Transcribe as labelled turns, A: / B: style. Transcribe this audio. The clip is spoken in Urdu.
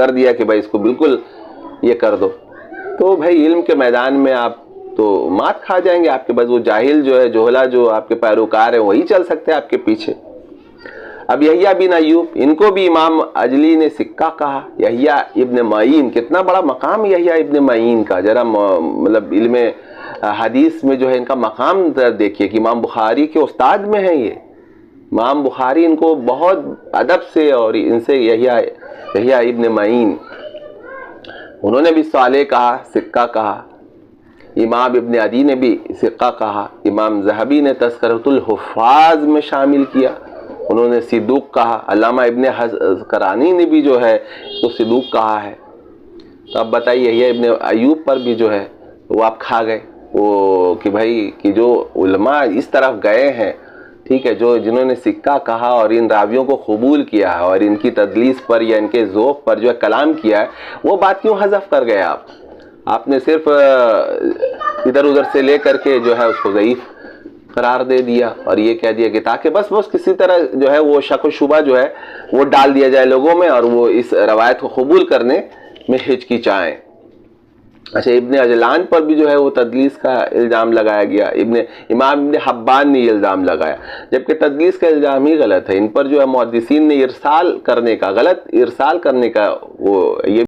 A: کر دیا کہ بھائی اس کو بالکل یہ کر دو، تو بھائی علم کے میدان میں آپ تو مات کھا جائیں گے. آپ کے بعد وہ جاہل جو ہے، جوہلا جو آپ کے پیروکار ہیں، وہی چل سکتے ہیں آپ کے پیچھے. اب یحییٰ بن ایوب، ان کو بھی امام عجلی نے سکہ کہا. یحییٰ ابن معین، کتنا بڑا مقام یحییٰ ابن معین کا. ذرا مطلب علم حدیث میں جو ہے ان کا مقام دیکھیے کہ امام بخاری کے استاد میں ہیں یہ. امام بخاری ان کو بہت ادب سے، اور ان سے یحییٰ ابن معین، انہوں نے بھی صالح کہا، سکہ کہا. امام ابن عدی نے بھی سکہ کہا. امام ذہبی نے تذکرۃ الحفاظ میں شامل کیا، انہوں نے صدوق کہا. علامہ ابن کرانی نے بھی جو ہے تو صدوق کہا ہے. تو اب بتائیے یحییٰ ابن ایوب پر بھی جو ہے وہ آپ کھا گئے، وہ کہ بھائی کہ جو علماء اس طرف گئے ہیں، ٹھیک ہے، جنہوں نے سکہ کہا اور ان راویوں کو قبول کیا ہے اور ان کی تدلیس پر یا ان کے ذوق پر جو ہے کلام کیا ہے، وہ بات کیوں حذف کر گئے آپ نے صرف ادھر ادھر سے لے کر کے جو ہے اس کو ضعیف قرار دے دیا اور یہ کہہ دیا کہ تاکہ بس کسی طرح جو ہے وہ شک و شبہ جو ہے وہ ڈال دیا جائے لوگوں میں اور وہ اس روایت کو قبول کرنے میں ہچکچائیں. اچھا، ابن عجلان پر بھی جو ہے وہ تدلیس کا الزام لگایا گیا. امام ابن حبان نے یہ الزام لگایا، جبکہ تدلیس کا الزام ہی غلط ہے. ان پر جو ہے محدثین نے ارسال کرنے کا وہ یہ